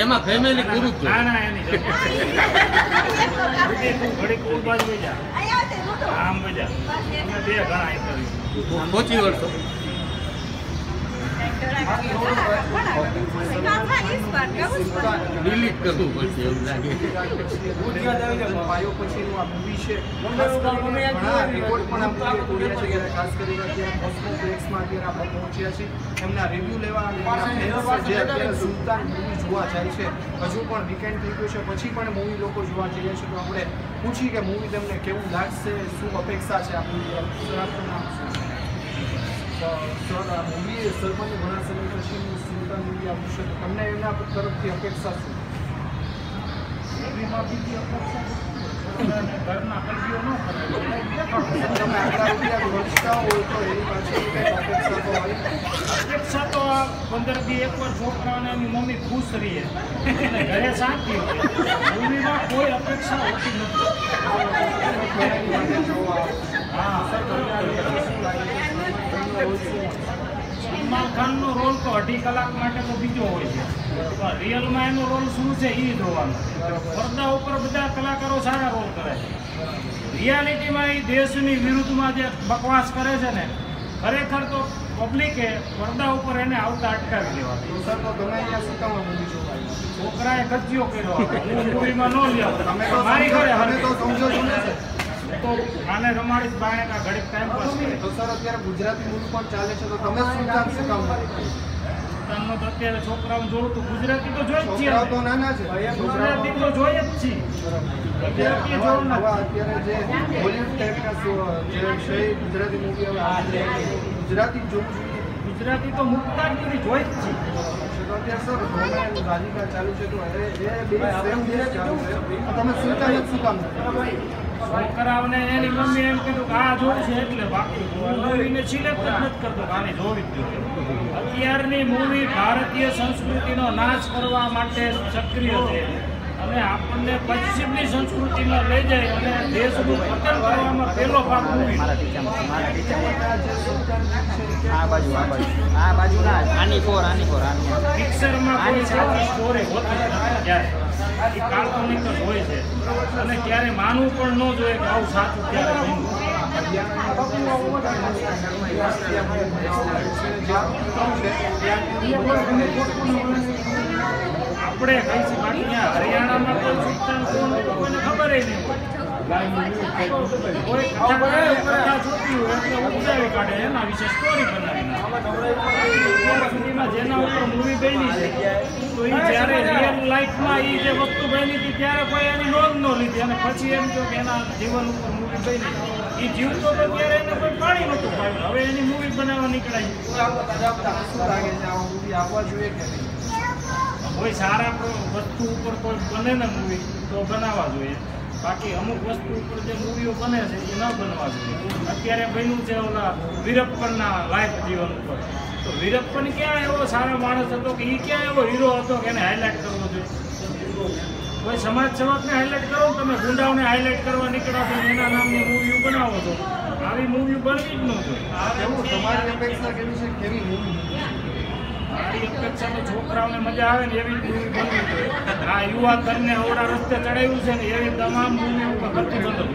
એમાં ફેમિલી પૂરું જ પહોંચી વર્ષો ડિલીટ કરવું પડશે એવું લાગે. પછીનું આ મૂવી છે ખાસ કરીને કોસ્મોપ્લેક્સમાં અત્યારે આપણે પહોંચ્યા છીએ એમના રિવ્યૂ લેવા જે અત્યારે સુલતાન મૂવી જોવા જાય છે. હજુ પણ વીકેન્ડ થઈ ગયું છે પછી પણ મૂવી લોકો જોવા જઈએ છે તો આપણે પૂછી કે મૂવી તમને કેવું લાગશે, શું અપેક્ષા છે આપણી સર આ મૂવી સલમાનની ઘણા સમય પછીનું સુલતાન મૂવી આવ્યું છે તો તમને એના તરફથી અપેક્ષા શું? મૂવીમાં બીજી અપેક્ષા ઘરના ખર્ચીઓ ન કરે તમે આટલા રૂપિયા ખર્ચતા હોય તો એની પાછળ અપેક્ષા તો હોય. અપેક્ષા તો આ 15-20 એકવાર છોકરાઓને એની મમ્મી ખુશ રહીએ ઘરે શાંતિ હોય. મૂવીમાં કોઈ અપેક્ષા હોતી નથી. સલમાન ખાનનો રોલ તો 2.5 કલાક માટે તો બીજો હોય છે પણ રિયલમાં એનો રોલ શું છે એ જોવાનો. પડદા ઉપર બધા કલાકારો સારા રોલ કરે છે. રિયાલિટીમાં એ દેશની વિરુદ્ધમાં જે બકવાસ કરે છે ને ખરેખર તો પબ્લિકે પડદા ઉપર એને આવતા અટકાવી દેવા. સર તો ગમે ત્યાં સુકામાં મૂવી જોવા છોકરાએ ગજ્યો કર્યો મૂવીમાં ન લ્યો મારી ઘરે હવે તો સમજો છો ને તો આને રમાડીશ બાણે કા ઘડીક ટાઈમ પાસ કરે. તો સર અત્યારે ગુજરાતી મૂવી પણ ચાલે છે તો તમે સુલતાન શું કામ સુલતાનનો તો અત્યારે છોકરાઓ જોડું તો ગુજરાતી તો જોઈ જ છીએ. તો નાના છે ગુજરાતી તો જોઈએ જ છીએ. અત્યારે જે બોલિવૂડ ટાઈપના જે છે ગુજરાતી મૂવી હવે ગુજરાતી જોવું જોઈએ. ગુજરાતી તો મુકતા જ નથી જોઈ જ છીએ. અત્યારે સર રાધિકા ચાલુ છે તો હવે એ બે સેમ દેશ ચાલુ છે તમે સુલતાન શું કામ છોકરાઓને એની મમ્મી એમ કીધું કે આ જોવું છે એટલે બાકી મૂવીને સિલેક્ટ જ નથી કરતો કે આને જોવી જ જોઈએ. અત્યારની મૂવી ભારતીય સંસ્કૃતિનો નાશ કરવા માટે સક્રિય છે અને આપણને પશ્ચિમની સંસ્કૃતિમાં લઈ જાય અને દેશનું પતન કરવામાં પહેલો ભાગ મૂવી. પિક્ચરમાં કોઈ સાચી સ્ટોરી હોતી નથી ક્યારે કાલ્પનિક જ હોય છે અને ક્યારે માનવું પણ ન જોઈએ કે આવું સાચું ક્યારે બન્યું. આપણે કઈ છે બાકી ત્યાં હરિયાણામાં કોઈ સુલતાન કોણ કોઈને ખબર નહીં હોય. કોઈ કથા જોતી હોય એટલે ઉપજાવી કાઢે એના વિશે સ્ટોરી બનાવી અત્યાર સુધીમાં જેના ઉપર મૂવી બની છે તો એ જ્યારે રિયલ લાઈફમાં એ જે વસ્તુ બની હતી ત્યારે કોઈ એની નોંધ ન લીધી અને પછી એમ કહ્યું કે એના જીવન ઉપર મૂવી બની એ જીવતો તો ત્યારે એને કોઈ પાણી નહોતું પાડ્યું. હવે એની મૂવી બનાવવા નીકળાય. શું લાગે છે આ મૂવી આવવા જોઈએ કે નહીં? કોઈ સારા વસ્તુ ઉપર કોઈ બને ને મૂવી તો બનાવવા જોઈએ. બાકી અમુક વસ્તુ ઉપર જે મૂવીઓ બને છે એ ન બનવા જોઈએ. અત્યારે બન્યું છે ઓલા વીરપ્પનના લાઈફ જીવન ઉપર તો વીરપ્પન ક્યાં એવો સારો માણસ હતો કે એ ક્યાં એવો હીરો હતો કે એને હાઇલાઇટ કરવો જોઈએ. કોઈ સમાજને હાઇલાઇટ કરો તમે ગુંડાઓને હાઇલાઇટ કરવા નીકળો છો એના નામની મૂવીઓ બનાવો છો. આવી મૂવીઓ બનવી જ ન જોઈએ. તમારી અપેક્ષા કેવી છે કેવી મૂવી? મારી અપેક્ષા તો છોકરાઓને મજા આવે ને એવી મૂવી બનવી જોઈએ. આ યુવા તરને ઓડા રસ્તે ચડાવ્યું છે ને એવી તમામ મૂવી ઉપર કરતું બંધ